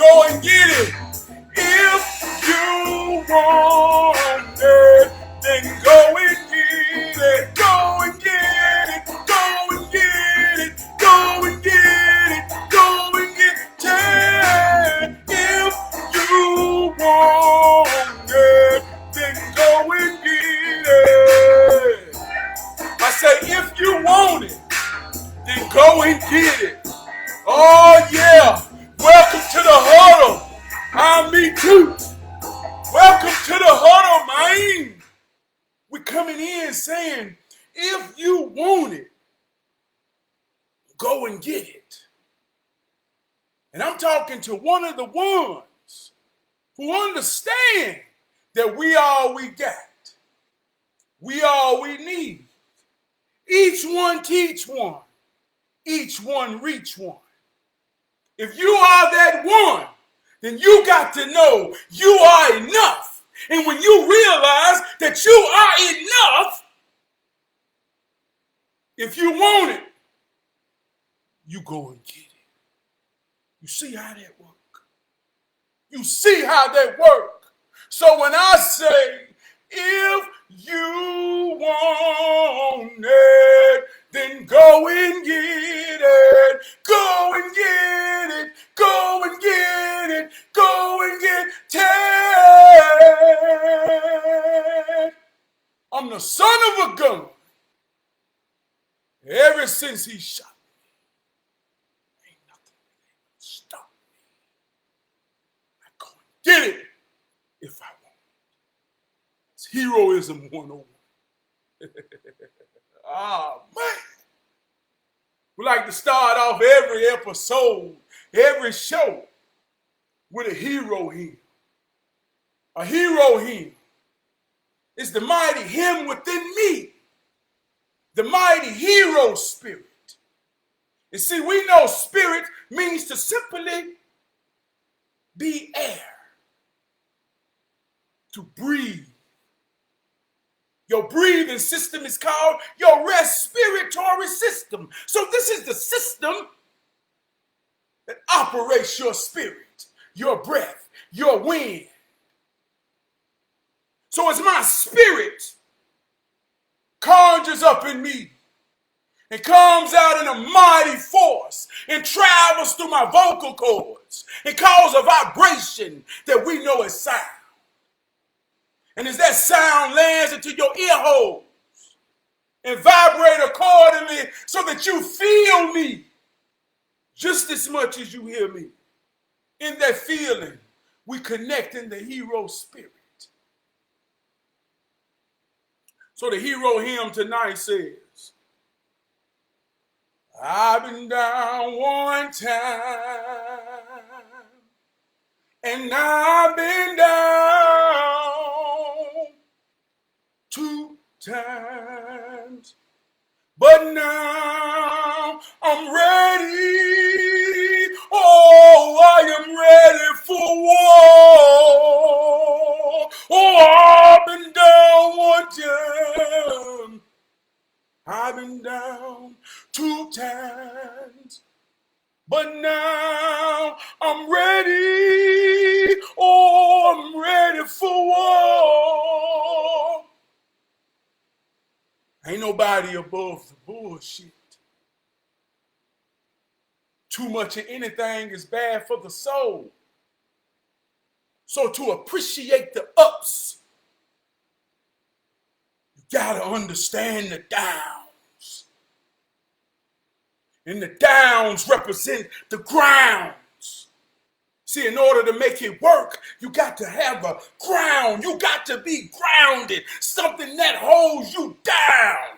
Go and get it. If you want it, then go and get it. Go and get it. Go and get it. Go and get it. Go and get it. If you want it, then go and get it. I say, if you want it, then go and get it. Oh yeah. Welcome to the huddle. I'm me too. Welcome to the huddle, man. We're coming in saying, if you want it, go and get it. And I'm talking to one of the ones who understand that we all we got. We all we need. Each one teach one. Each one reach one. If you are that one, then you got to know you are enough. And when you realize that you are enough, if you want it, you go and get it. You see how that work? You see how that work? So when I say, if you want it, then go and get it. Go and get it. Go and get it. Go and get it. I'm the son of a gun. Ever since he shot me, ain't nothing able to stop me. I go and get it if I want it. It's heroism 101. Oh, man. We like to start off every episode, every show with a hero hymn. A hero hymn is the mighty hymn within me, the mighty hero spirit. You see, we know spirit means to simply be air, to breathe. Your breathing system is called your respiratory system. So this is the system that operates your spirit, your breath, your wind. So as my spirit conjures up in me and comes out in a mighty force and travels through my vocal cords and causes a vibration that we know as sound. And as that sound lands into your ear holes and vibrate accordingly so that you feel me just as much as you hear me. In that feeling, we connect in the hero spirit. So the hero hymn tonight says, I've been down one time and I've been down 2 times, but now I'm ready. Oh, I am ready for war. Oh, I've been down 1 time. I've been down 2 times, but now I'm ready. Oh, I'm ready for war. Ain't nobody above the bullshit. Too much of anything is bad for the soul. So to appreciate the ups, you gotta understand the downs. And the downs represent the grounds. See, in order to make it work, you got to have a ground. You got to be grounded, something that holds you down.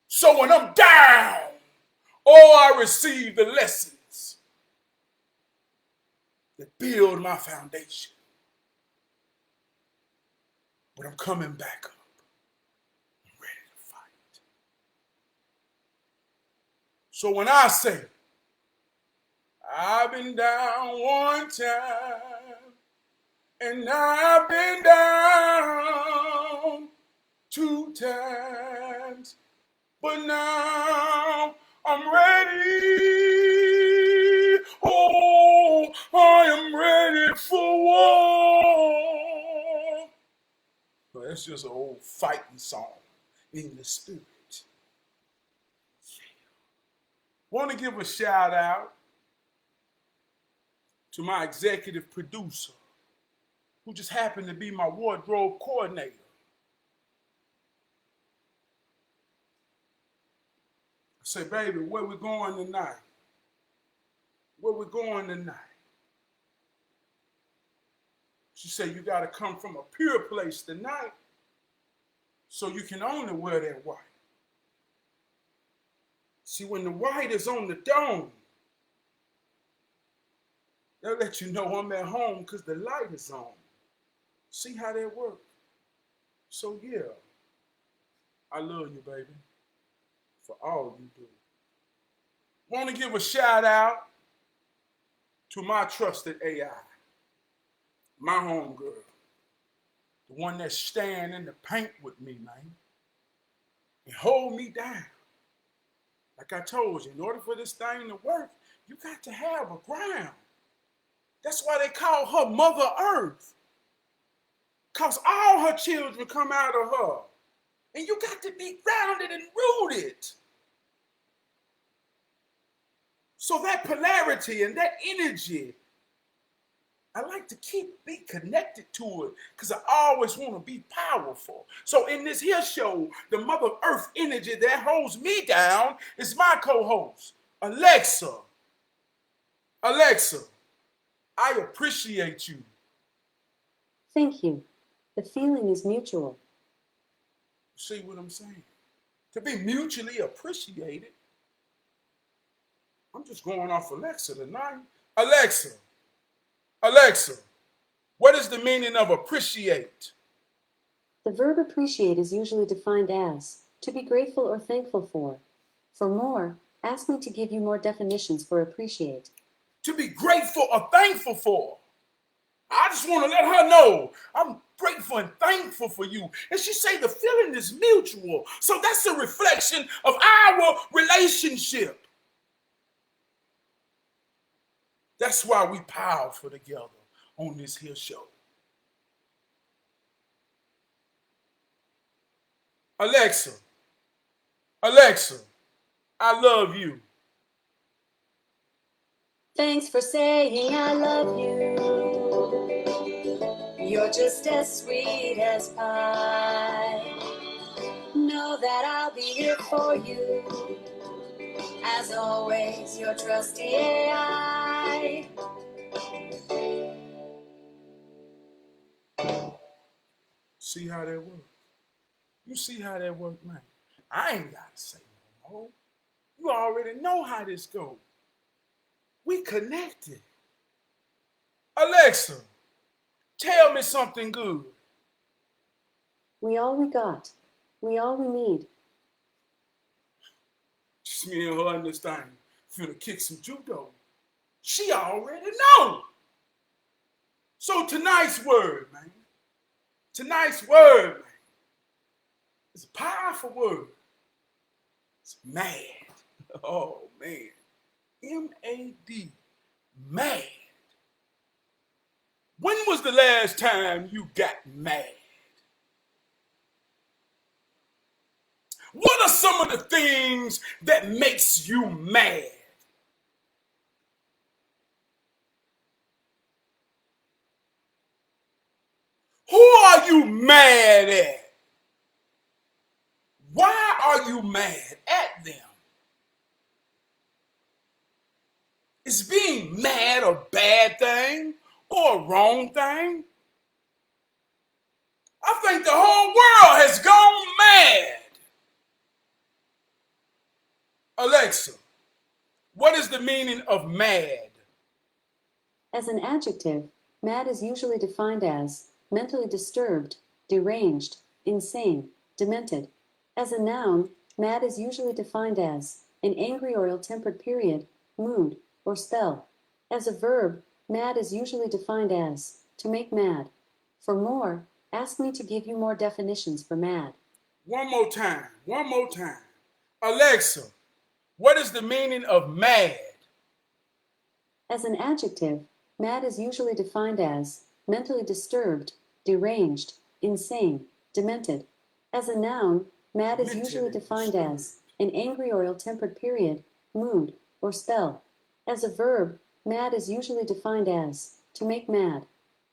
So when I'm down, I receive the lessons that build my foundation. But I'm coming back up. I'm ready to fight. So when I say, I've been down 1 time and I've been down 2 times, but now I'm ready. Oh, That's just an old fighting song in the spirit. Want to give a shout out to my executive producer, who just happened to be my wardrobe coordinator. I say, baby, where we going tonight? Where we going tonight? She said, you got to come from a pure place tonight so you can only wear that white. See, when the white is on the dome, they'll let you know I'm at home because the light is on. See how that works? So yeah, I love you, baby, for all you do. Want to give a shout out to my trusted AI, my homegirl, the one that's staying in the paint with me, man, and hold me down. Like I told you, in order for this thing to work, you got to have a ground. That's why they call her Mother Earth. Because all her children come out of her. And you got to be grounded and rooted. So that polarity and that energy, I like to be connected to it because I always want to be powerful. So in this here show, the Mother Earth energy that holds me down is my co-host, Alexa. Alexa, I appreciate you. Thank you. The feeling is mutual. See what I'm saying? To be mutually appreciated. I'm just going off Alexa tonight. Alexa, Alexa, what is the meaning of appreciate? The verb appreciate is usually defined as to be grateful or thankful for. For more, ask me to give you more definitions for appreciate. To be grateful or thankful for. I just want to let her know I'm grateful and thankful for you. And she say the feeling is mutual. So that's a reflection of our relationship. That's why we powerful together on this here show. Alexa, Alexa, I love you. Thanks for saying I love you. You're just as sweet as pie. Know that I'll be here for you. As always, your trusty AI. See how that works? You see how that works, man? I ain't got to say no more. You already know how this goes. We connected. Alexa, tell me something good. We all we got. We all we need. Just me and her in this thing. Finna kick some judo. She already know. So tonight's word, man. Tonight's word, man. It's a powerful word. It's mad. Oh, man. M-A-D. Mad. When was the last time you got mad? What are some of the things that makes you mad? Who are you mad at? Why are you mad at them? Is being mad a bad thing or a wrong thing? I think the whole world has gone mad. Alexa, what is the meaning of mad? As an adjective, mad is usually defined as mentally disturbed, deranged, insane, demented. As a noun, mad is usually defined as an angry or ill-tempered period, mood, or spell. As a verb, mad is usually defined as to make mad. For more, ask me to give you more definitions for mad. One more time. Alexa, what is the meaning of mad? As an adjective, mad is usually defined as mentally disturbed, deranged, insane, demented. As a noun, mad is Demented usually and defined disturbed. as an angry or ill-tempered period, mood, or spell. As a verb, mad is usually defined as to make mad.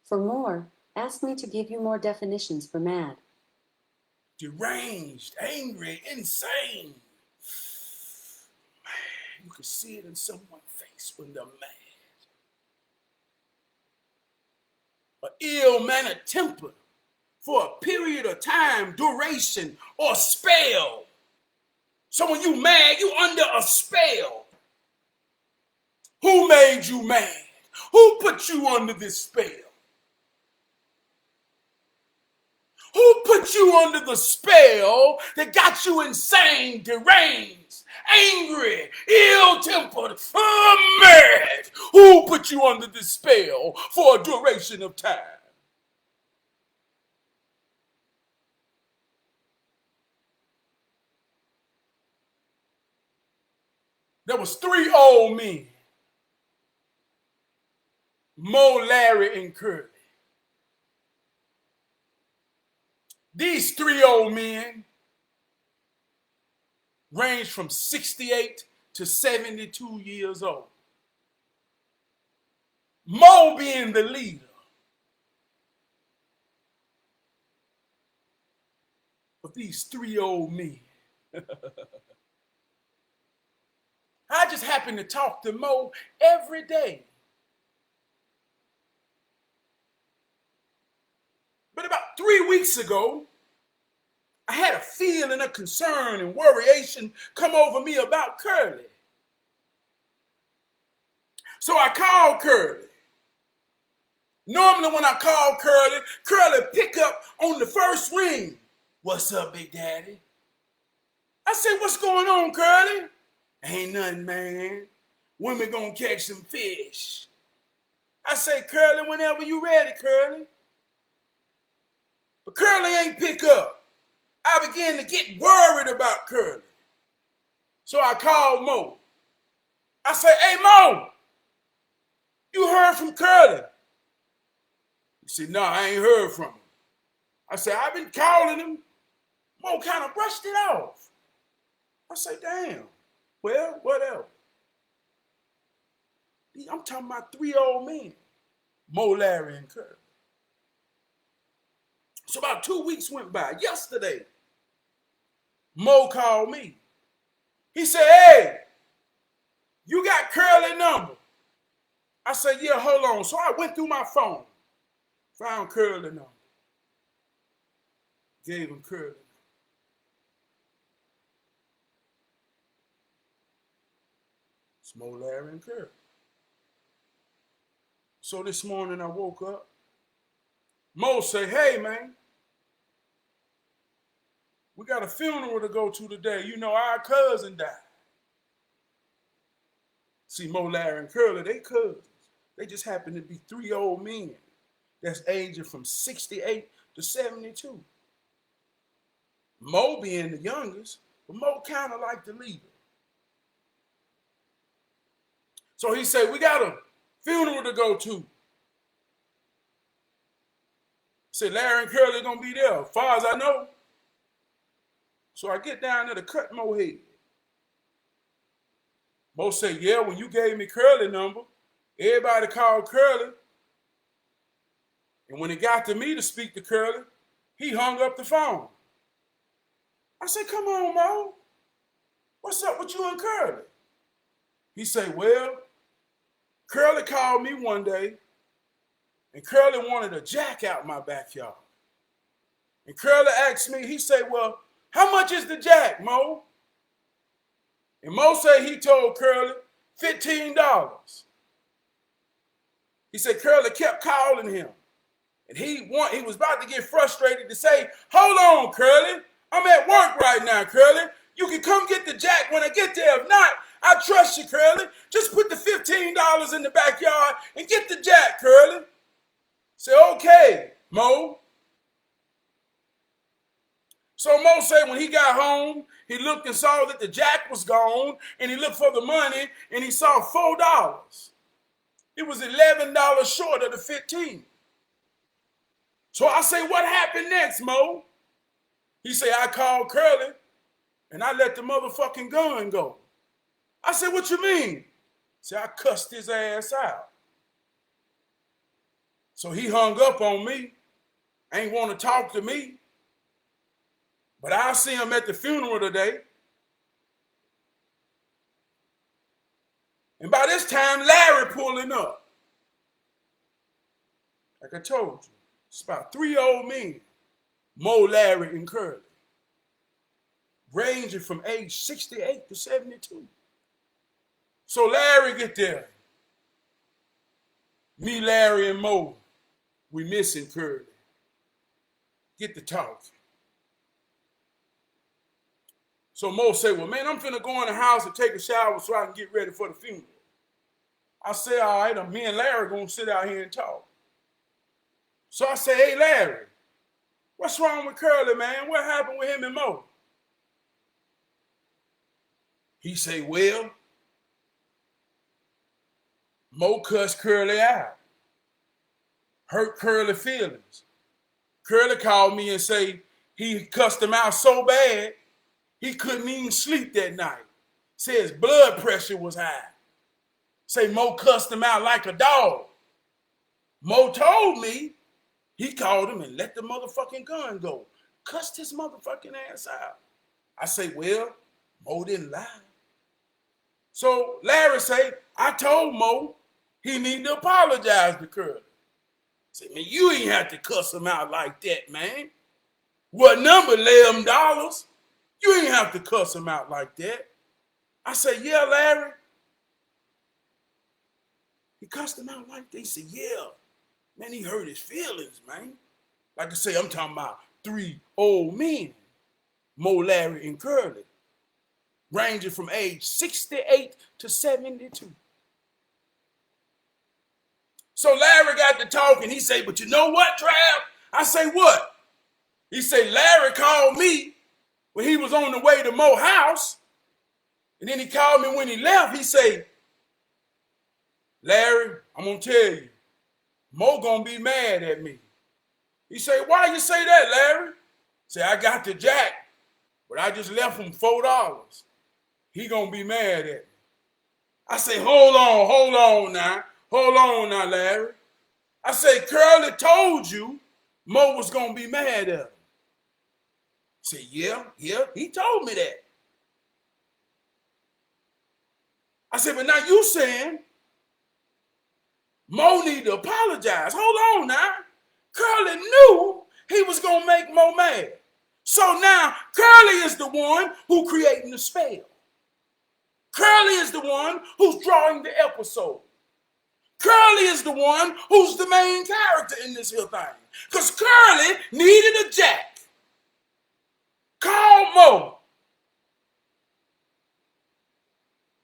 For more, ask me to give you more definitions for mad. Deranged, angry, insane. You can see it in someone's face when they're mad. An ill-mannered temper for a period of time, duration, or spell. So when you mad, you under a spell. Who made you mad? Who put you under this spell? Who put you under the spell that got you insane, deranged, angry, ill-tempered, mad? Who put you under this spell for a duration of time? There was three old men, Mo, Larry, and Curly. These three old men ranged from 68 to 72 years old. Mo being the leader of these three old men. I just happen to talk to Mo every day. But about 3 weeks ago, I had a feeling of concern and worryation come over me about Curly. So I called Curly. Normally when I call Curly, Curly pick up on the first ring. What's up, Big Daddy? I said, what's going on, Curly? Ain't nothing, man. When we gonna catch some fish? I say, Curly, whenever you ready, Curly. But Curly ain't pick up. I began to get worried about Curly. So I called Mo. I said, hey, Mo, you heard from Curly? He said, no, I ain't heard from him. I said, I've been calling him. Mo kind of brushed it off. I said, damn. Well, what else? I'm talking about three old men, Mo, Larry, and Curly. So about 2 weeks went by. Yesterday, Mo called me. He said, hey, you got Curly number? I said, yeah, hold on. So I went through my phone, found Curly number, gave him Curly number. It's Mo, Larry, and Curly. So this morning I woke up. Mo say, hey, man, we got a funeral to go to today. You know, our cousin died. See, Mo, Larry, and Curly, they cousins. They just happen to be three old men that's aging from 68 to 72. Mo being the youngest, but Mo kind of like the leader. So he said, we got a funeral to go to. Said Larry and Curly gonna be there, as far as I know. So I get down there to cut Mo head. Mo said, yeah, when you gave me Curly number, everybody called Curly. And when it got to me to speak to Curly, he hung up the phone. I said, come on, Mo. What's up with you and Curly? He said, well, Curly called me one day, and Curly wanted a jack out my backyard. And Curly asked me, he said, well, how much is the jack, Mo? And Mo said he told Curly $15. He said Curly kept calling him. And he was about to get frustrated to say, hold on, Curly. I'm at work right now, Curly. You can come get the jack when I get there. If not, I trust you, Curly. Just put the $15 in the backyard and get the jack, Curly. Say, okay, Mo. So Mo said when he got home, he looked and saw that the jack was gone, and he looked for the money, and he saw $4. It was $11 short of the 15. So I say, what happened next, Mo? He say, I called Curly and I let the motherfucking gun go. I said, what you mean? Say, I cussed his ass out. So he hung up on me, ain't want to talk to me. But I'll see him at the funeral today. And by this time, Larry pulling up. Like I told you, it's about 3 old men, Mo, Larry, and Curly, ranging from age 68 to 72. So Larry get there. Me, Larry, and Mo, we missing Curly. Get to talk. So Mo say, well, man, I'm finna go in the house and take a shower so I can get ready for the funeral. I say, all right, me and Larry gonna sit out here and talk. So I say, hey, Larry, what's wrong with Curly, man? What happened with him and Mo? He say, well, Mo cussed Curly out. Hurt Curly feelings. Curly called me and say he cussed him out so bad, he couldn't even sleep that night. Said his blood pressure was high. Say Mo cussed him out like a dog. Mo told me he called him and let the motherfucking gun go. Cussed his motherfucking ass out. I say, well, Mo didn't lie. So Larry say, I told Mo he need to apologize to Curly. Say, man, you ain't have to cuss him out like that, man. What number, $11? You ain't have to cuss him out like that. I say, yeah, Larry. He cussed him out like that. He said, yeah. Man, he hurt his feelings, man. Like I say, I'm talking about 3 old men, Mo, Larry, and Curly, ranging from age 68 to 72. So Larry got to talking. He say, but you know what, Trav? I say, what? He say, Larry called me when he was on the way to Mo's house. And then he called me when he left. He say, Larry, I'm going to tell you, Mo going to be mad at me. He say, why you say that, Larry? Say, I got the jack, but I just left him $4. He going to be mad at me. I say, hold on now. Hold on now, Larry. I say, Curly told you Mo was going to be mad at him. Say, yeah, he told me that. I said, but now you saying Mo need to apologize. Hold on now. Curly knew he was going to make Mo mad. So now Curly is the one who creating the spell. Curly is the one who's drawing the episode. Curly is the one who's the main character in this here thing. Because Curly needed a jack. Call Mo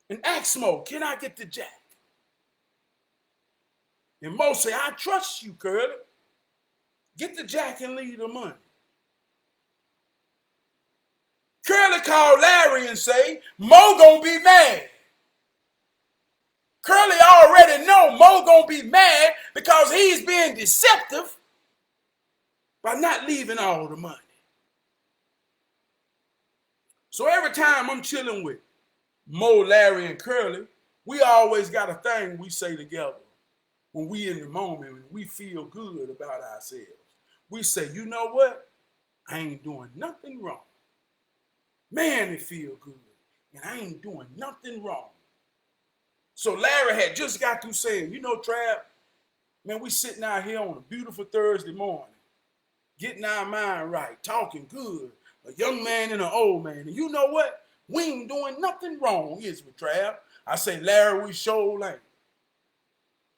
and ask Mo, can I get the jack? And Mo say, I trust you, Curly. Get the jack and leave the money. Curly called Larry and say, Mo gonna be mad. Curly already know Mo gonna be mad because he's being deceptive by not leaving all the money. So every time I'm chilling with Mo, Larry, and Curly, we always got a thing we say together when we in the moment and we feel good about ourselves. We say, you know what? I ain't doing nothing wrong. Man, it feel good. And I ain't doing nothing wrong. So Larry had just got through saying, you know, Trav, man, we sitting out here on a beautiful Thursday morning, getting our mind right, talking good, a young man and an old man. And you know what? We ain't doing nothing wrong, is we, Trav? I say, Larry, we sure ain't.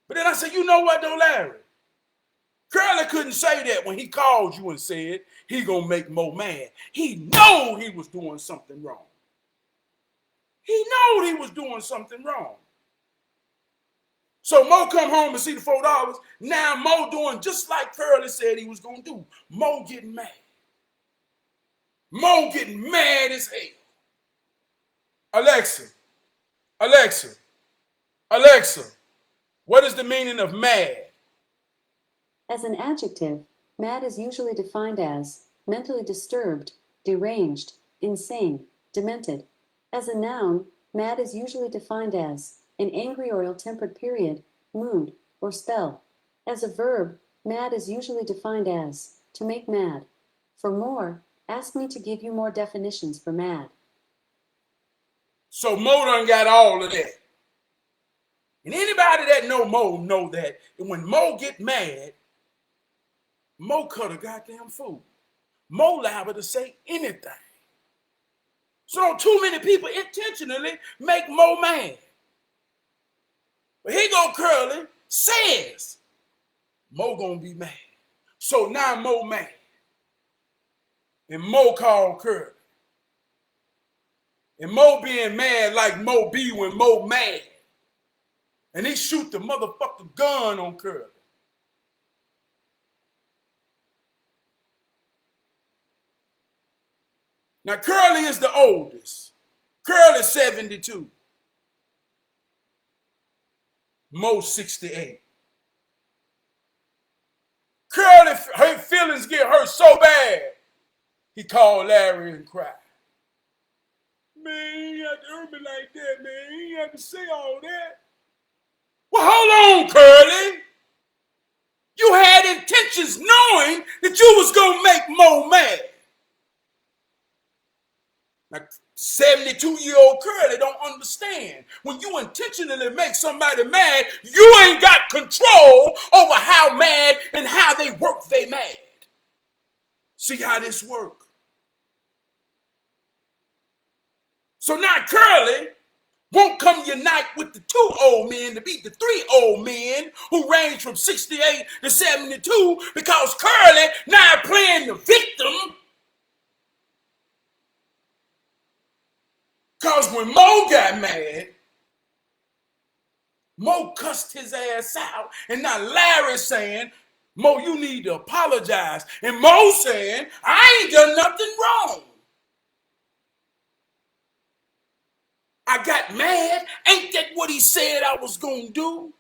But then I said, you know what, though, Larry? Curly couldn't say that when he called you and said he gonna make Mo mad. He know he was doing something wrong. He know he was doing something wrong. So Mo come home and see the $4. Now Mo doing just like Curly said he was gonna do. Mo getting mad. Mo getting mad as hell. Alexa, what is the meaning of mad? As an adjective, mad is usually defined as mentally disturbed, deranged, insane, demented. As a noun, mad is usually defined as an angry or ill-tempered period, mood, or spell. As a verb, mad is usually defined as to make mad. For more, ask me to give you more definitions for mad. So Mo done got all of that. And anybody that know Mo know that when Mo get mad, Mo cut a goddamn fool. Mo liable to say anything. So don't too many people intentionally make Mo mad. But here go Curly, says Mo gonna be mad. So now Mo mad. And Mo called Curly. And Mo being mad like Mo be when Mo mad. And he shoot the motherfucking gun on Curly. Now Curly is the oldest. Curly 72. Mo 68. Curly, her feelings get hurt so bad, he called Larry and cried. Man, you have to hurt me like that, man. You have to say all that. Well, hold on, Curly. You had intentions knowing that you was going to make Mo mad. Now, 72-year-old Curly don't understand. When you intentionally make somebody mad, you ain't got control over how mad and how they work they mad. See how this work? So now Curly won't come unite with the 2 old men to beat the 3 old men who range from 68 to 72 because Curly now playing the victim. Because when Mo got mad, Mo cussed his ass out. And now Larry's saying, Mo, you need to apologize. And Mo saying, I ain't done nothing wrong. I got mad. Ain't that what he said I was going to do?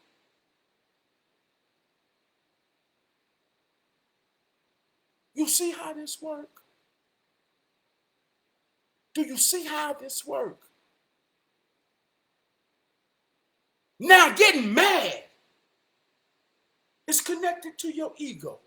You see how this works? Do you see how this works? Now getting mad is connected to your ego.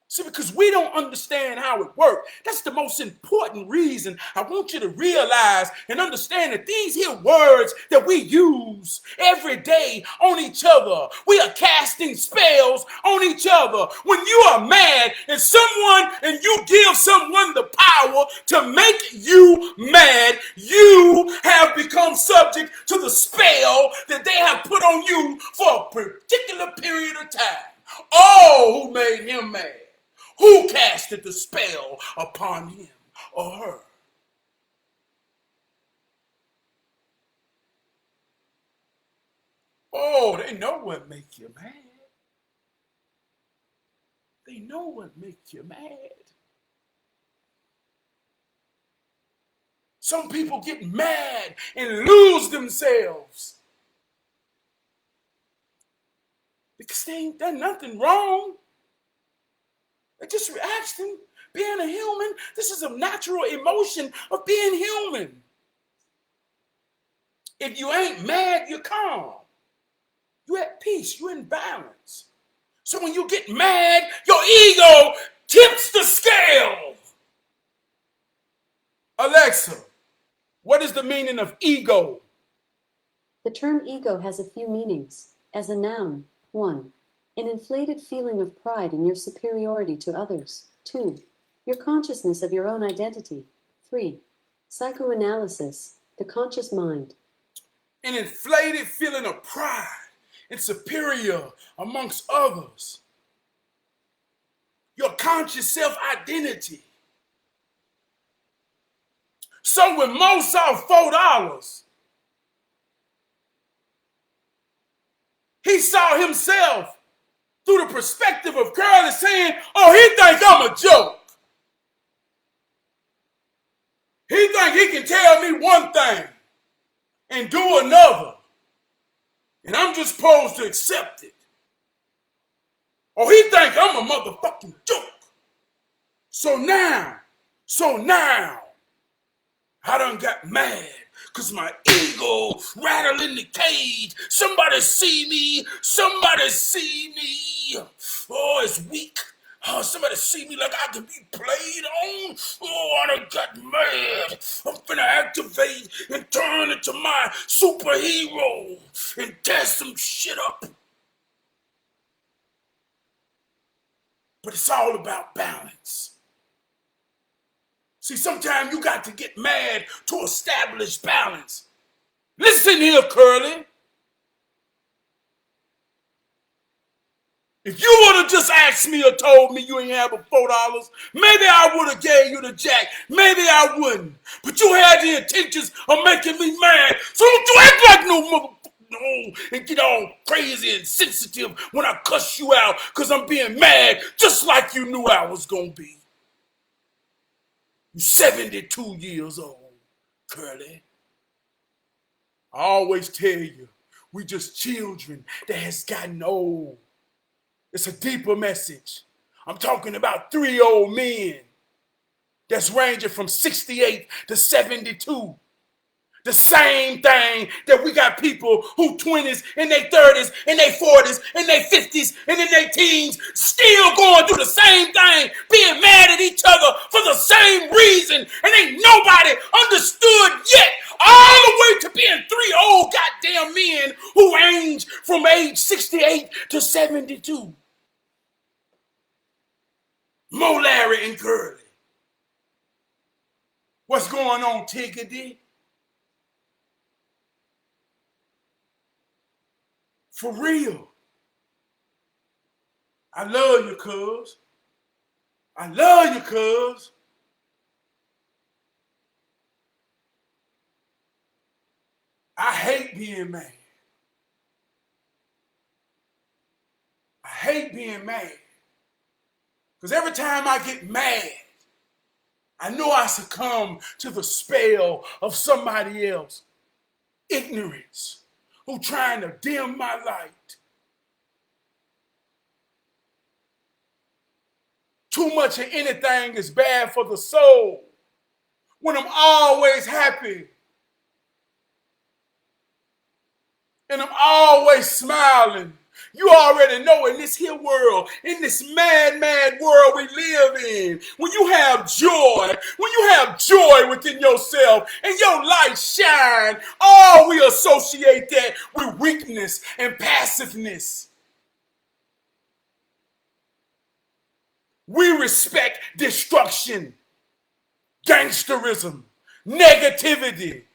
See, because we don't understand how it works. That's the most important reason I want you to realize and understand that these here words that we use every day on each other, we are casting spells on each other. When you are mad and you give someone the power to make you mad, you have become subject to the spell that they have put on you for a particular period of time. Oh, who made him mad? Who casted the spell upon him or her? Oh, they know what makes you mad. They know what makes you mad. Some people get mad and lose themselves because they ain't done nothing wrong. It's just reaction, being a human. This is a natural emotion of being human. If you ain't mad, you're calm. You're at peace. You're in balance. So when you get mad, your ego tips the scale. Alexa, what is the meaning of ego? The term ego has a few meanings. As a noun, 1. An inflated feeling of pride in your superiority to others. 2. Your consciousness of your own identity. 3. Psychoanalysis, the conscious mind. An inflated feeling of pride and superior amongst others. Your conscious self-identity. So when Mo saw $4, he saw himself through the perspective of Curly saying, oh, he think I'm a joke. He think he can tell me one thing and do another. And I'm just supposed to accept it. Or he think I'm a motherfucking joke. So now, I done got mad because my ego rattled in the cage. Somebody see me. Oh, it's weak. Oh, somebody see me like I can be played on. Oh, I done got mad. I'm finna activate and turn into my superhero and tear some shit up. But it's all about balance. See, sometimes you got to get mad to establish balance. Listen here, Curly. If you would have just asked me or told me you ain't have but $4, maybe I would have gave you the jack. Maybe I wouldn't. But you had the intentions of making me mad. So don't you act like no motherfucker. No, and get all crazy and sensitive when I cuss you out because I'm being mad just like you knew I was going to be. You 72 years old, Curly. I always tell you, we just children that has gotten old. It's a deeper message. I'm talking about 3 old men that's ranging from 68 to 72. The same thing that we got people who 20s and they 30s and they 40s and they 50s and in their teens still going through the same thing, being mad at each other for the same reason, and ain't nobody understood yet, all the way to being 3 old goddamn men who range from age 68 to 72. Mo, Larry, and Curly. What's going on, Tiggity? For real. I love you, cuz. I love you, cuz. I hate being mad. I hate being mad. Because every time I get mad, I know I succumb to the spell of somebody else. Ignorance. Who trying to dim my light. Too much of anything is bad for the soul. When I'm always happy. And I'm always smiling. You already know in this here world, in this mad world we live in, when you have joy within yourself and your light shine, we associate that with weakness and passiveness. We respect destruction, gangsterism, negativity.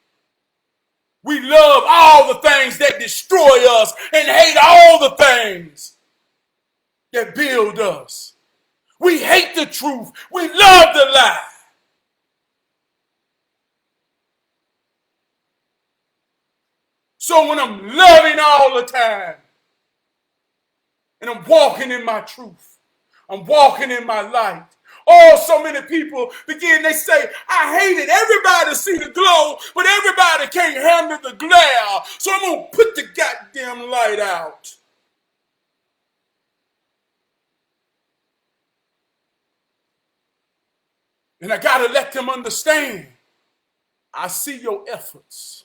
We love all the things that destroy us and hate all the things that build us. We hate the truth. We love the lie. So when I'm loving all the time and I'm walking in my truth, I'm walking in my light, so many people they say, I hate it. Everybody see the glow, but everybody can't handle the glare. So I'm going to put the goddamn light out. And I got to let them understand, I see your efforts,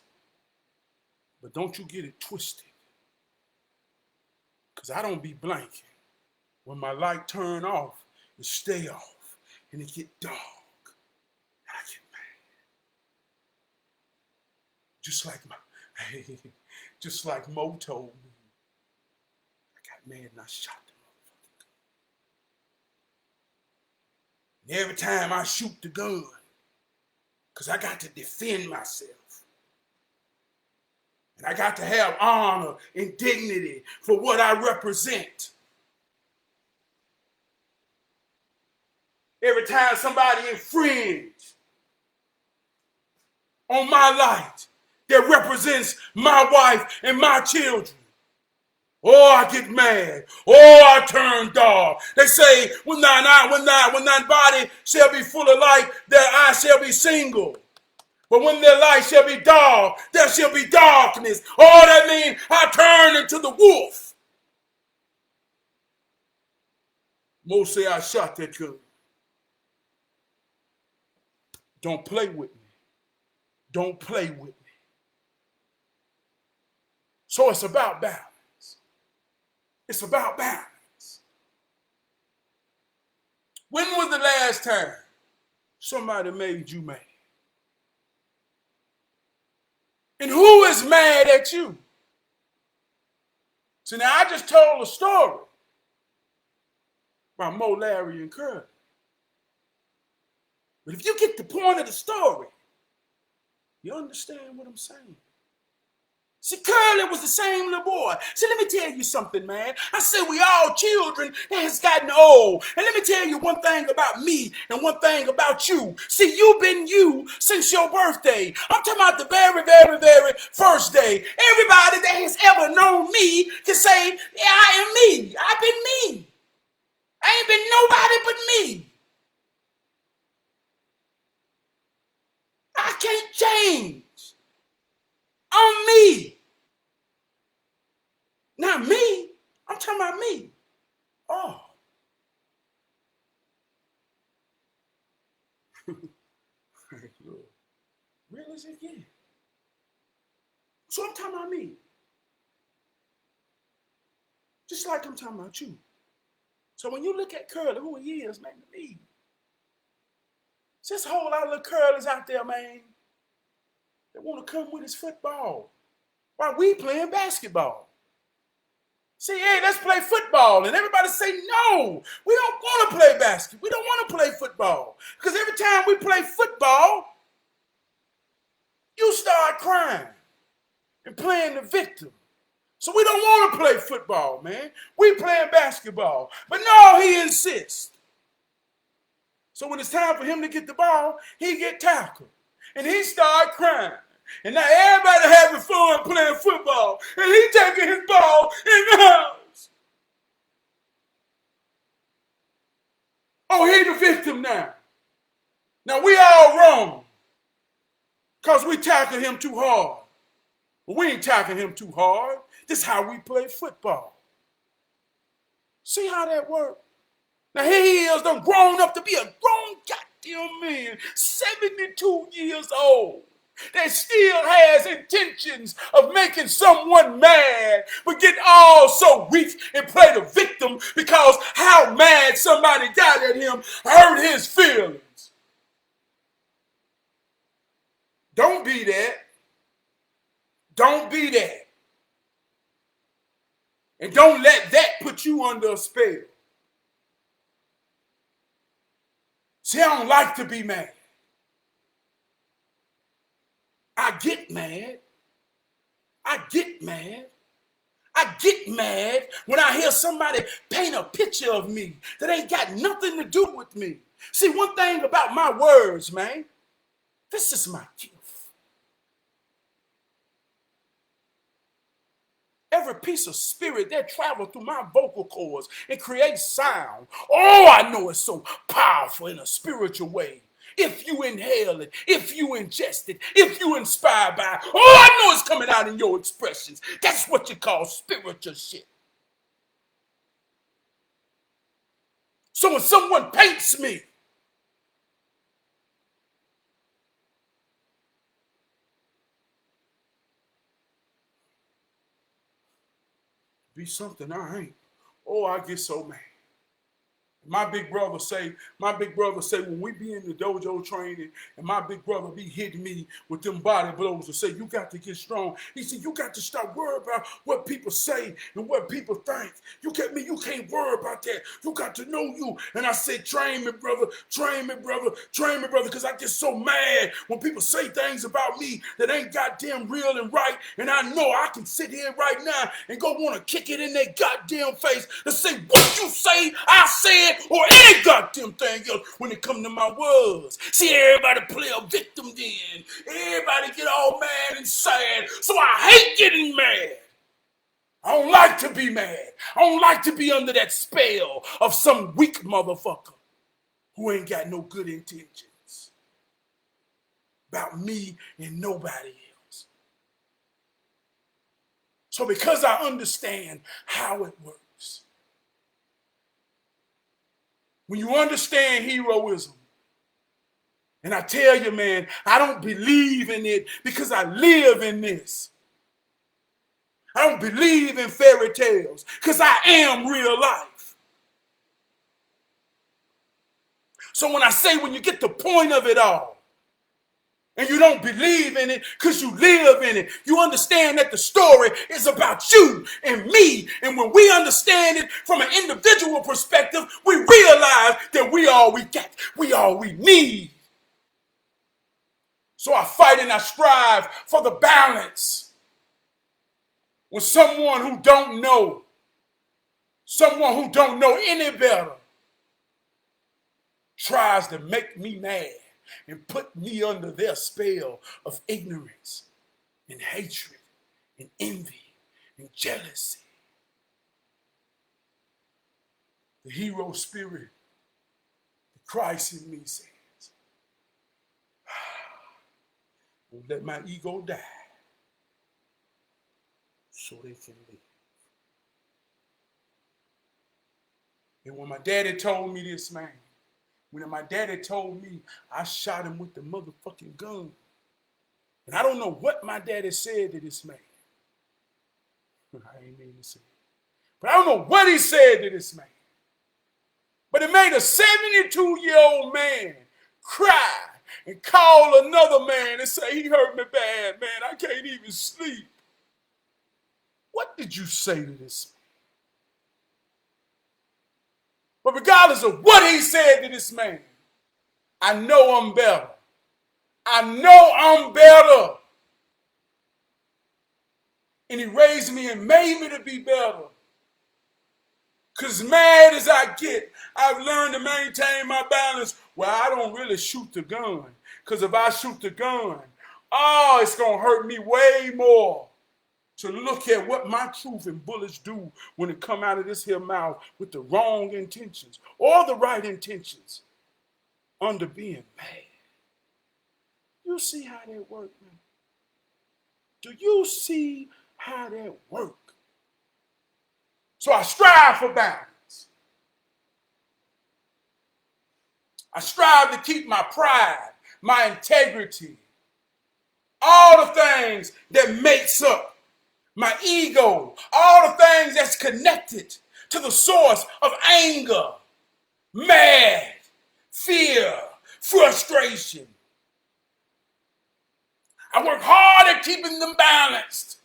but don't you get it twisted. Because I don't be blanking. When my light turn off, it stay off. And it get dark. And I get mad. Just like Mo told me. I got mad and I shot the motherfucker. And every time I shoot the gun, because I got to defend myself. And I got to have honor and dignity for what I represent. Every time somebody infringes on my light that represents my wife and my children, I get mad. I turn dark. They say, when thine body shall be full of light, their eyes shall be single. But when their light shall be dark, there shall be darkness. That means I turn into the wolf. Most say I shot that gun. Don't play with me. Don't play with me. So it's about balance. It's about balance. When was the last time somebody made you mad? And who is mad at you? So now I just told a story about Mo, Larry, and Curly. But if you get the point of the story, you understand what I'm saying. See, Curly was the same little boy. See, let me tell you something, man. I said we all children that has gotten old. And let me tell you one thing about me and one thing about you. See, you've been you since your birthday. I'm talking about the very, very, very first day. Everybody that has ever known me can say, yeah, I am me. I've been me. I ain't been nobody but me. I can't change. I'm me. Not me. I'm talking about me. Oh. Real as it get. So I'm talking about me. Just like I'm talking about you. So when you look at Curly, who he is, man, to me. Just a whole lot of little curlers out there, man, that want to come with his football while we playing basketball. See, hey, let's play football. And everybody say, no, we don't want to play basketball. We don't want to play football. Because every time we play football, you start crying and playing the victim. So we don't want to play football, man. We playing basketball. But no, he insists. So when it's time for him to get the ball, he get tackled. And he start crying. And now everybody having fun playing football. And he taking his ball in the house. Oh, he the victim now. Now we all wrong. Because we tackled him too hard. But we ain't tackling him too hard. This is how we play football. See how that works? Now here he is, done grown up to be a grown goddamn man, 72 years old, that still has intentions of making someone mad, but get all so weak and play the victim because how mad somebody got at him hurt his feelings. Don't be that. Don't be that. And don't let that put you under a spell. See, I don't like to be mad. I get mad. I get mad. I get mad when I hear somebody paint a picture of me that ain't got nothing to do with me. See, one thing about my words, man, this is my gift. Every piece of spirit that travels through my vocal cords and creates sound. Oh, I know it's so powerful in a spiritual way. If you inhale it, if you ingest it, if you inspire by it, oh, I know it's coming out in your expressions. That's what you call spiritual shit. So when someone paints me, be something I ain't. Oh, I get so mad. My big brother say, when we be in the dojo training and my big brother be hitting me with them body blows and say, you got to get strong. He said, you got to stop worrying about what people say and what people think. You can't worry about that. You got to know you. And I said, train me, brother, because I get so mad when people say things about me that ain't goddamn real and right. And I know I can sit here right now and go want to kick it in their goddamn face and say, what you say, I said, or any goddamn thing else when it come to my words. See, everybody play a victim then. Everybody get all mad and sad. So I hate getting mad. I don't like to be mad. I don't like to be under that spell of some weak motherfucker who ain't got no good intentions about me and nobody else. So because I understand how it works, when you understand heroism And I tell you, man, I don't believe in it because I live in this. I don't believe in fairy tales because I am real life. So when I say when you get the point of it all, and you don't believe in it because you live in it, you understand that the story is about you and me. And when we understand it from an individual perspective, we realize that we all we got, we all we need. So I fight and I strive for the balance. When someone who don't know any better tries to make me mad and put me under their spell of ignorance and hatred and envy and jealousy, the hero spirit, the Christ in me says, don't let my ego die so they can live. And when my daddy told me this, man, when my daddy told me I shot him with the motherfucking gun, and I don't know what my daddy said to this man. I ain't mean to say it. But I don't know what he said to this man. But it made a 72-year-old man cry and call another man and say, he hurt me bad, man. I can't even sleep. What did you say to this man? But regardless of what he said to this man, I know I'm better. I know I'm better. And he raised me and made me to be better. Because mad as I get, I've learned to maintain my balance where I don't really shoot the gun. Because if I shoot the gun, it's going to hurt me way more to look at what my truth and bullets do when it come out of this here mouth with the wrong intentions or the right intentions under being mad. You see how that work, man? Do you see how that work? So I strive for balance. I strive to keep my pride, my integrity, all the things that makes up my ego, all the things that's connected to the source of anger, mad, fear, frustration. I work hard at keeping them balanced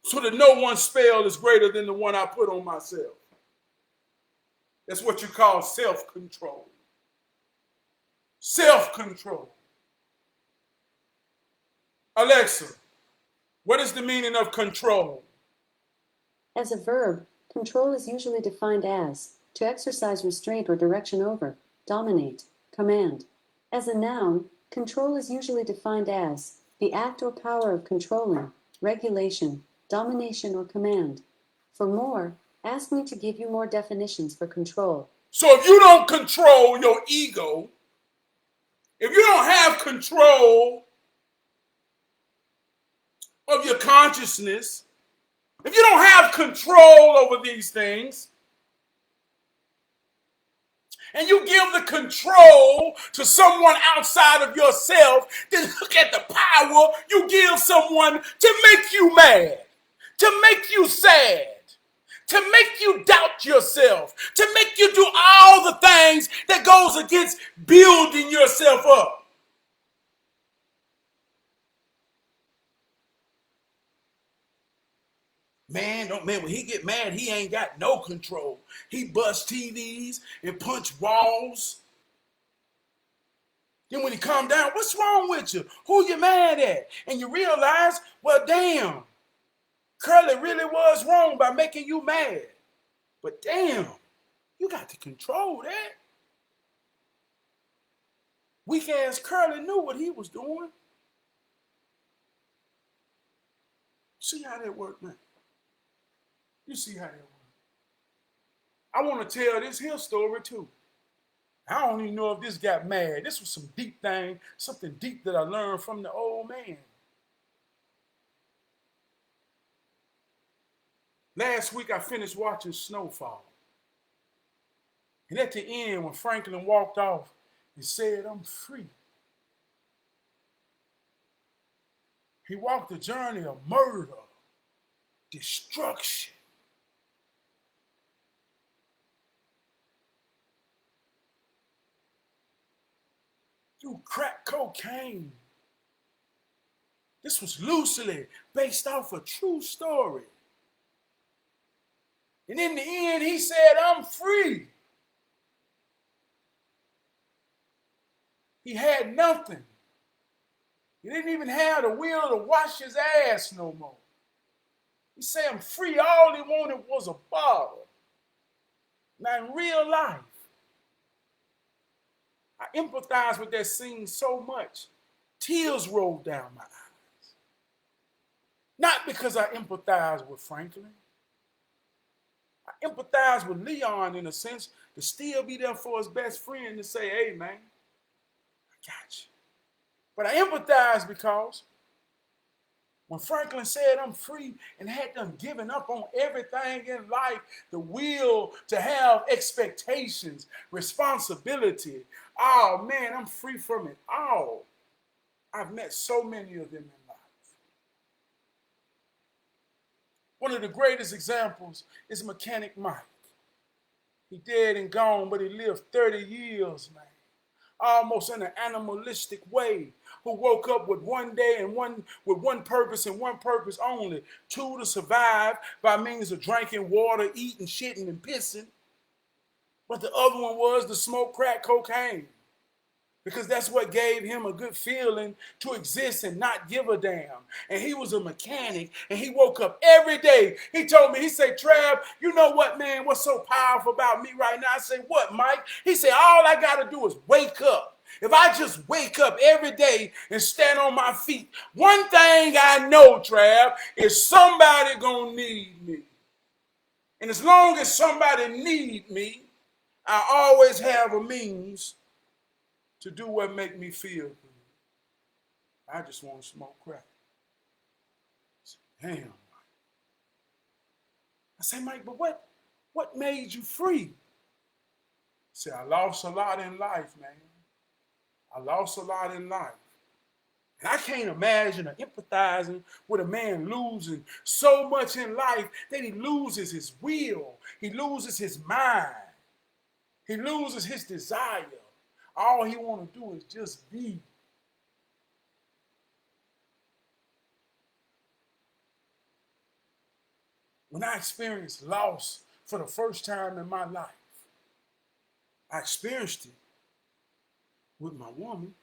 so that no one's spell is greater than the one I put on myself. That's what you call self-control. Self-control. Alexa, what is the meaning of control? As a verb, control is usually defined as to exercise restraint or direction over, dominate, command. As a noun, control is usually defined as the act or power of controlling, regulation, domination, or command. For more, ask me to give you more definitions for control. So if you don't control your ego, if you don't have control of your consciousness, if you don't have control over these things, and you give the control to someone outside of yourself, then look at the power you give someone to make you mad, to make you sad, to make you doubt yourself, to make you do all the things that goes against building yourself up. Man, when he get mad, he ain't got no control. He bust TVs and punch walls. Then when he calm down, what's wrong with you? Who you mad at? And you realize, well, damn, Curly really was wrong by making you mad. But damn, you got to control that. Weak ass Curly knew what he was doing. See how that worked, man? You see how that works. I want to tell this here story too. I don't even know if this got mad. This was some deep thing, something deep that I learned from the old man. Last week I finished watching Snowfall. And at the end, when Franklin walked off and said, I'm free, he walked the journey of murder, destruction. Through crack cocaine. This was loosely based off a true story. And in the end, he said, I'm free. He had nothing. He didn't even have the will to wash his ass no more. He said, I'm free. All he wanted was a bottle. Now, in real life, I empathize with that scene so much. Tears rolled down my eyes. Not because I empathize with Franklin. I empathize with Leon in a sense to still be there for his best friend to say, hey, man, I got you. But I empathize because when Franklin said I'm free and had done given up on everything in life, the will to have expectations, responsibility, oh man, I'm free from it all. I've met so many of them in life. One of the greatest examples is Mechanic Mike. He dead and gone, but he lived 30 years, man. Almost in an animalistic way, who woke up with one day and one purpose and one purpose only, to survive by means of drinking water, eating, shitting, and pissing. But the other one was to smoke crack cocaine, because that's what gave him a good feeling to exist and not give a damn. And he was a mechanic, and he woke up every day. He told me, he said, Trav, you know what, man, what's so powerful about me right now? I said, what, Mike? He said, all I got to do is wake up. If I just wake up every day and stand on my feet, one thing I know, Trav, is somebody gonna need me. And as long as somebody need me, I always have a means to do what make me feel good. I just want to smoke crack. Damn, Mike. I say, Mike, but what made you free? He said, I lost a lot in life, man. I lost a lot in life. And I can't imagine or empathizing with a man losing so much in life that he loses his will. He loses his mind. He loses his desire. All he want to do is just be. When I experienced loss for the first time in my life, I experienced it with my woman,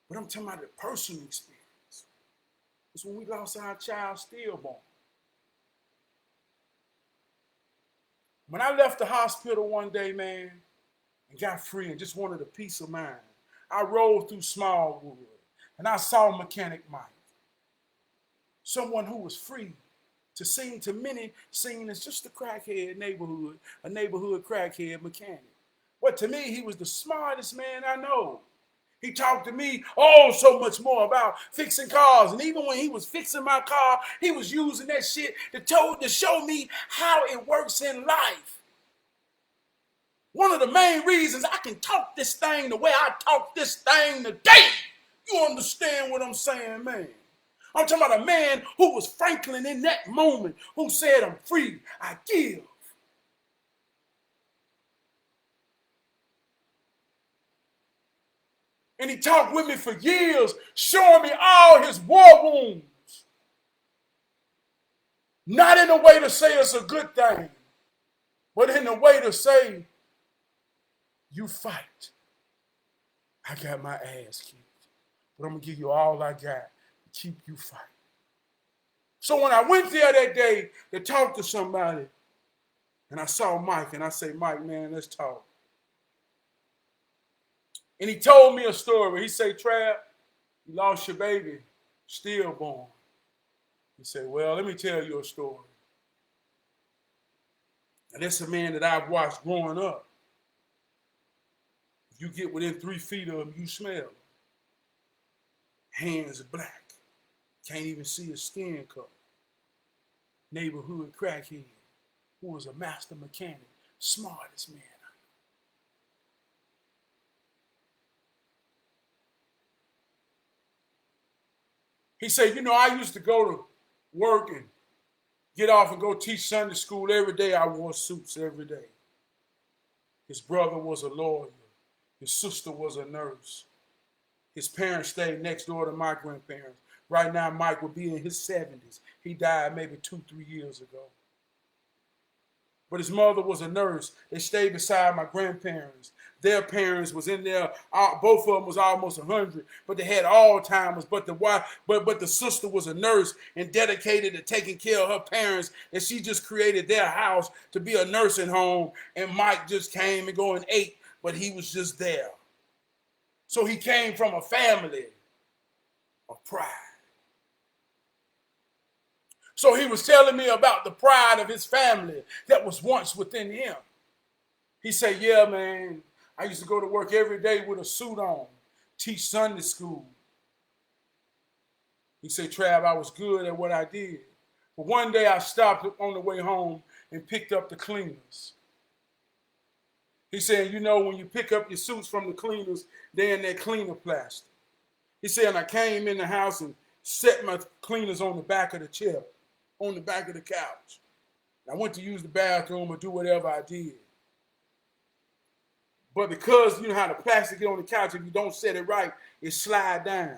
but I'm talking about the personal experience. It's when we lost our child stillborn. When I left the hospital one day, man, and got free and just wanted a peace of mind, I rode through Smallwood and I saw Mechanic Mike, someone who was free to sing to many, seen as just a crackhead neighborhood, a neighborhood crackhead mechanic. But to me, he was the smartest man I know. He talked to me so much more about fixing cars. And even when he was fixing my car, he was using that shit to show me how it works in life. One of the main reasons I can talk this thing the way I talk this thing today. You understand what I'm saying, man? I'm talking about a man who was Franklin in that moment, who said, I'm free, I give. And he talked with me for years, showing me all his war wounds. Not in a way to say it's a good thing, but in a way to say, you fight. I got my ass kicked, but I'm going to give you all I got to keep you fighting. So when I went there that day to talk to somebody, and I saw Mike, and I say, Mike, man, let's talk. And he told me a story. He said, Trav, you lost your baby, stillborn. He said, well, let me tell you a story. And that's a man that I've watched growing up. If you get within 3 feet of him, you smell him. Hands black. Can't even see his skin color. Neighborhood crackhead who was a master mechanic. Smartest man I know. He said, I used to go to work and get off and go teach Sunday school every day. I wore suits every day. His brother was a lawyer. His sister was a nurse. His parents stayed next door to my grandparents. Right now, Mike would be in his 70s. He died maybe 2-3 years ago. But his mother was a nurse. They stayed beside my grandparents. Their parents was in there. Both of them was almost 100, but they had Alzheimer's. But the sister was a nurse and dedicated to taking care of her parents. And she just created their house to be a nursing home. And Mike just came and go and ate, but he was just there. So he came from a family of pride. So he was telling me about the pride of his family that was once within him. He said, yeah, man, I used to go to work every day with a suit on, teach Sunday school. He said, Trav, I was good at what I did. But one day I stopped on the way home and picked up the cleaners. He said, when you pick up your suits from the cleaners, they're in that cleaner plastic. He said, and I came in the house and set my cleaners on the back of the chair, on the back of the couch. I went to use the bathroom or do whatever I did. But because you know how the plastic get on the couch, if you don't set it right, it slide down.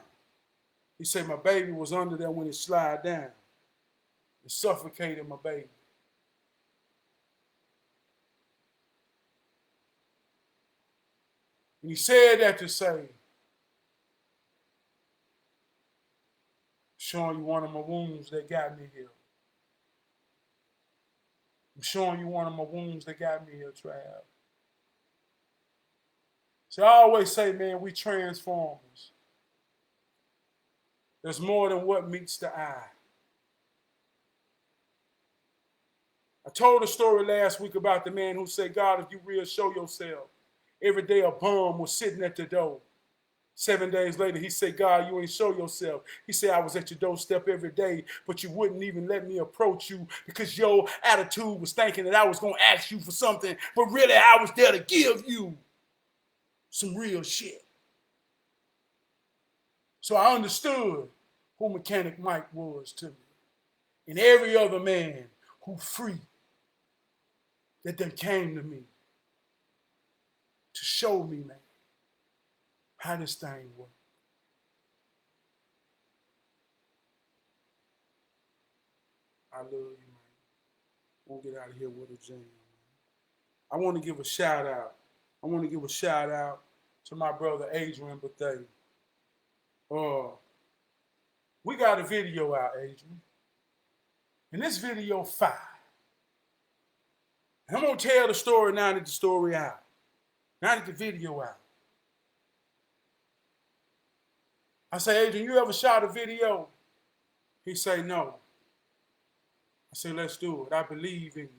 He said, my baby was under there when it slid down. It suffocated my baby. And he said that to say, showing you one of my wounds that got me here. I'm showing you one of my wounds that got me here, Trav. So I always say, man, we transformers. There's more than what meets the eye. I told a story last week about the man who said, God, if you real, show yourself. Every day a bum was sitting at the door. 7 days later, he said, God, you ain't show yourself. He said, I was at your doorstep every day, but you wouldn't even let me approach you because your attitude was thinking that I was going to ask you for something, but really I was there to give you some real shit. So I understood who Mechanic Mike was to me. And every other man who free that then came to me to show me, man, how this thing works. I love you, man. We'll get out of here with a jam, man. I want to give a shout out. I want to give a shout out to my brother Adrian Bethea. We got a video out, Adrian. And this video fire. And I'm going to tell the story now that the story out. Now that the video out. I say, Adrian, you ever shot a video? He say, no. I say, let's do it. I believe in you.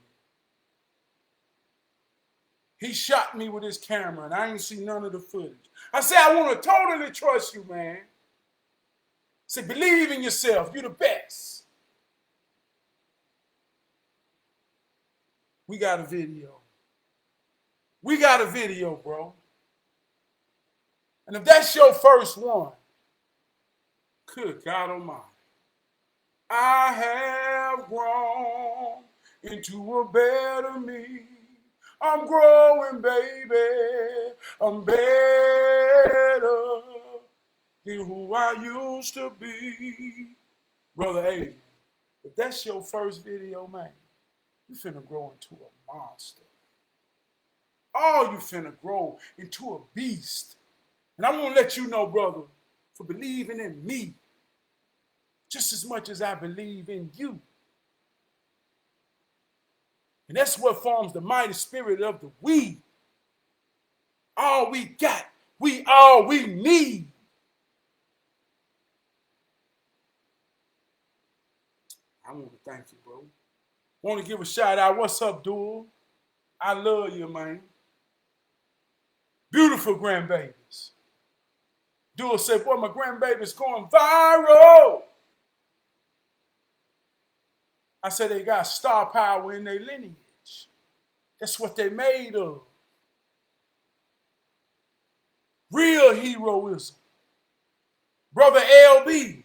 He shot me with his camera, and I ain't seen none of the footage. I say, I want to totally trust you, man. I say, believe in yourself. You're the best. We got a video. We got a video, bro. And if that's your first one, good God Almighty, I have grown into a better me. I'm growing, baby. I'm better than who I used to be. Brother Adrian, if that's your first video, man, you finna grow into a monster. Oh, you finna grow into a beast. And I want to let you know, brother, for believing in me just as much as I believe in you. And that's what forms the mighty spirit of the we. All we got, all we need. I want to thank you, bro. Want to give a shout out. What's up, dude? I love you, man. Beautiful grandbabies. Dude said, boy, my grandbaby's going viral. I said, they got star power in their lineage. That's what they made of. Real heroism. Brother LB,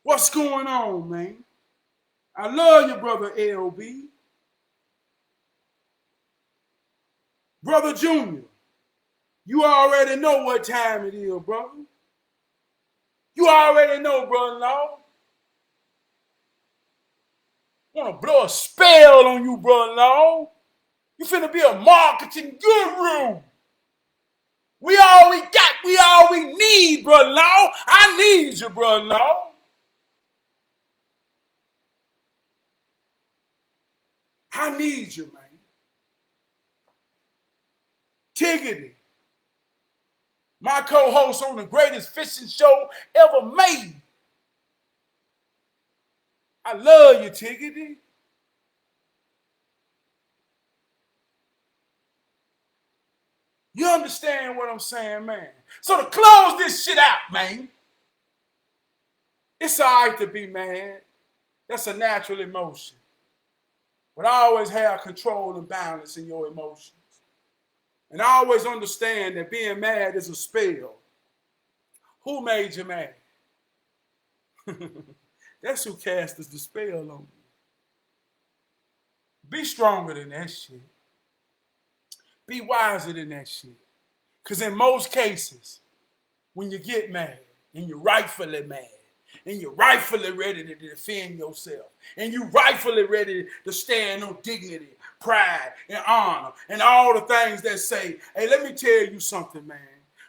What's going on, man? I love you, brother LB. Brother Junior, you already know what time it is, brother. You already know, brother-in-law. Want to blow a spell on you, brother-in-law. You finna be a marketing guru. We all we got, we all we need, brother-in-law. I need you, brother-in-law. I need you, man. Tiggity, my co-host on the greatest fishing show ever made. I love you, Tiggity. You understand what I'm saying, man? So to close this shit out, man, it's all right to be mad. That's a natural emotion. But I always have control and balance in your emotions. And I always understand that being mad is a spell. Who made you mad? That's who cast the spell on you. Be stronger than that shit. Be wiser than that shit. Because in most cases, when you get mad, and you're rightfully mad, and you're rightfully ready to defend yourself, and you're rightfully ready to stand on dignity, pride, and honor, and all the things that say, hey, let me tell you something, man.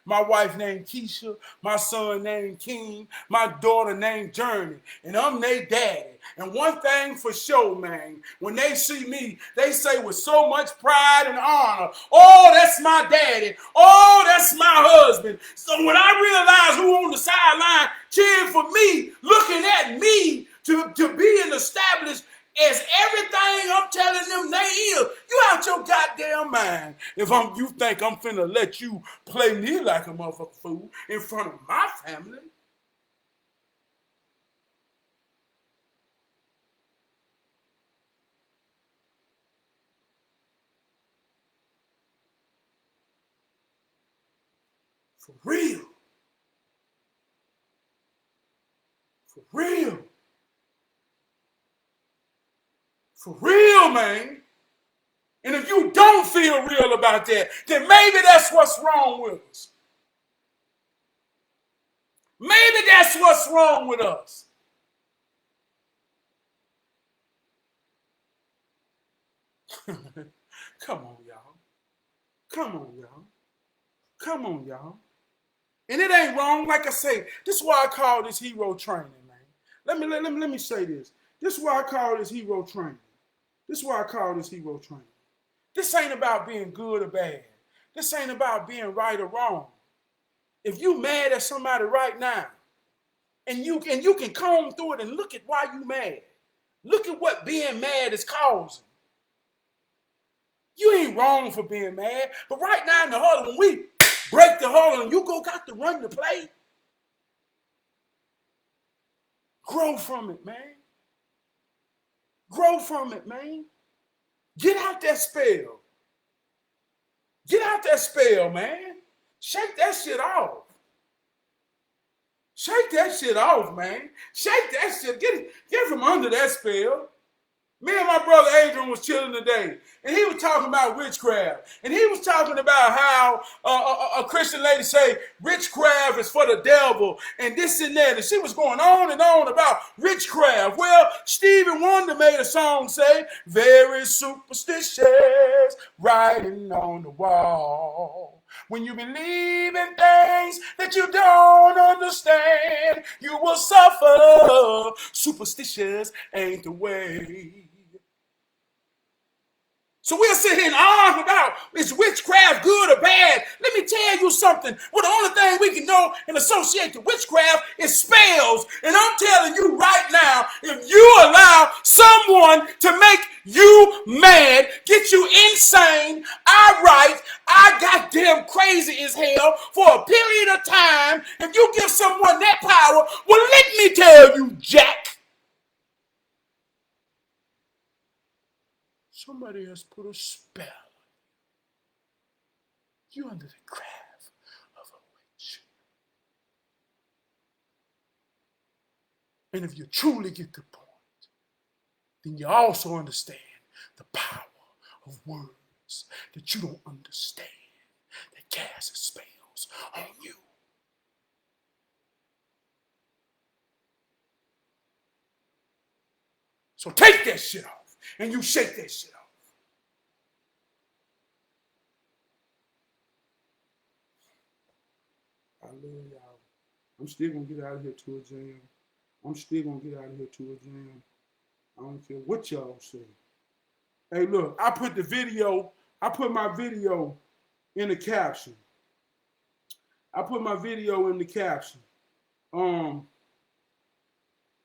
My wife named Keisha, my son named King, my daughter named Journey, and I'm their daddy. And one thing for sure, man, when they see me, they say with so much pride and honor, oh, that's my daddy. Oh, that's my husband. So when I realize who on the sideline cheering for me, looking at me to be an established as everything I'm telling them they is, you out your goddamn mind. If you think I'm finna let you play me like a motherfucking fool in front of my family. For real. For real. For real, man. And if you don't feel real about that, then maybe that's what's wrong with us. Maybe that's what's wrong with us. Come on, y'all. Come on, y'all. Come on, y'all. And it ain't wrong. Like I say, this is why I call this hero training, man. Let me say this. This is why I call this hero training. This is why I call this hero training. This ain't about being good or bad. This ain't about being right or wrong. If you mad at somebody right now, and you can comb through it and look at why you mad. Look at what being mad is causing. You ain't wrong for being mad, but right now in the huddle, when we break the huddle and you got to run the play, grow from it, man. Grow from it, man. Get out that spell. Get out that spell, man. Shake that shit off. Shake that shit off, man. Shake that shit. Get from under that spell. Me and my brother Adrian was chilling today, and he was talking about witchcraft. And he was talking about how a Christian lady say witchcraft is for the devil, and this and that. And she was going on and on about witchcraft. Well, Stevie Wonder made a song say, very superstitious, writing on the wall. When you believe in things that you don't understand, you will suffer. Superstitious ain't the way. So we'll sit here and argue about is witchcraft good or bad. Let me tell you something. Well, the only thing we can know and associate to witchcraft is spells. And I'm telling you right now, if you allow someone to make you mad, get you insane, I goddamn crazy as hell for a period of time, if you give someone that power, well, let me tell you, Jack. Somebody has put a spell. You under the craft of a witch. And if you truly get the point, then you also understand the power of words that you don't understand that casts spells on you. So take that shit off and you shake that shit off. I love y'all. I'm still gonna get out of here to a jam. I'm still gonna get out of here to a jam. I don't care what y'all say. Hey, look, I put my video in the caption.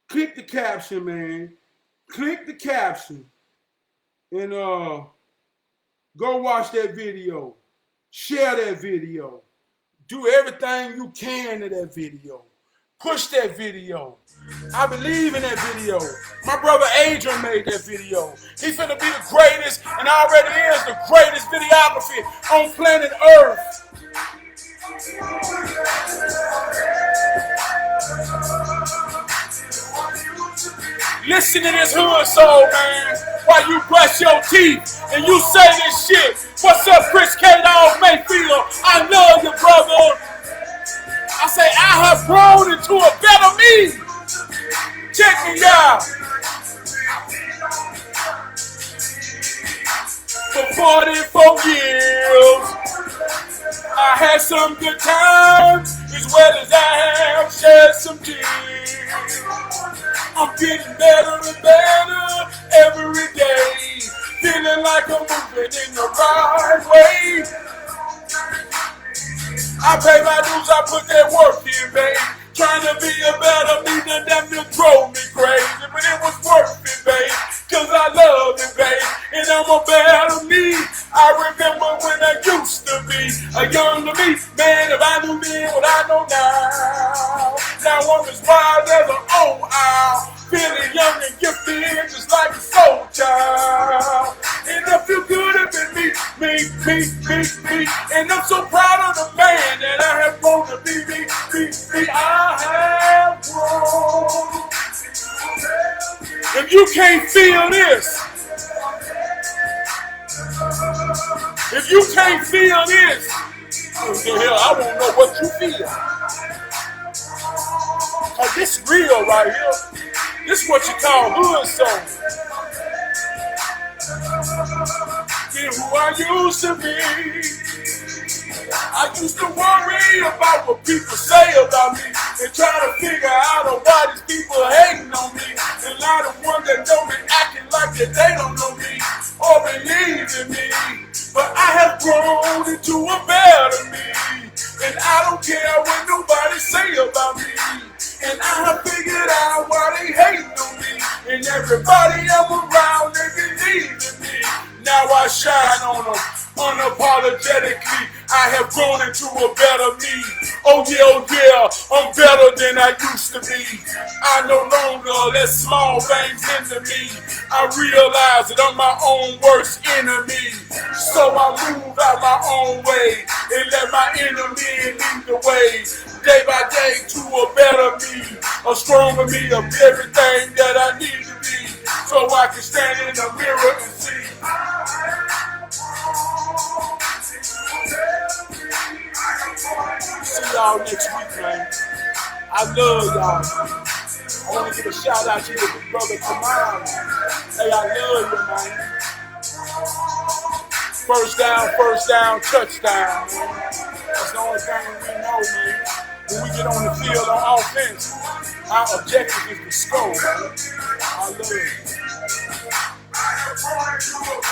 Click the caption, man. Click the caption and go watch that video. Share that video. Do everything you can to that video. Push that video. I believe in that video. My brother Adrian made that video. He's finna be the greatest and already is the greatest videography on planet Earth. Listen to this hood soul, man, while you brush your teeth and you say this shit. What's up, Chris K-Dog Mayfield? I love you, brother. I say I have grown into a better me. Check me out. For 44 years, I had some good times as well as I have shed some tears. I'm getting better and better every day, feeling like I'm moving in the right way. I pay my dues, I put that work in, babe. Trying to be a better me than them to drove me crazy, but it was worth it, babe. Cause I love it, babe, and I'm a better me. I remember when I used to be a younger me, man. If I knew then what I know now, now I'm as wild as an old owl, feeling young and gifted, just like a soul child. And I feel good up in me. And I'm so proud of the man that I have grown to be. I have grown. If you can't feel this, I don't know what you feel. Cause this real right here. This is what you call hood soul. Get who I used to be. I used to worry about what people say about me and try to figure out why these people hating on me. And a lot of ones that know me acting like that they don't know me or believe in me. But I have grown into a better me, and I don't care what nobody say about me. And I have figured out why they hating on me. And everybody I'm around, they believe in me. Now I shine on them unapologetically. I have grown into a better me. Oh yeah, I'm better than I used to be. I no longer let small things hinder me. I realize that I'm my own worst enemy. So I move out my own way and let my enemy lead the way. Day by day to a better me, a stronger me of everything that I need to be. So I can stand in the mirror and see. See y'all next week, man. I love y'all. I want to give a shout out to your brother Kamal. Hey, I love you, man. First down, touchdown, man. That's the only thing we know, man. When we get on the field on offense, our objective is to score, man. I love you.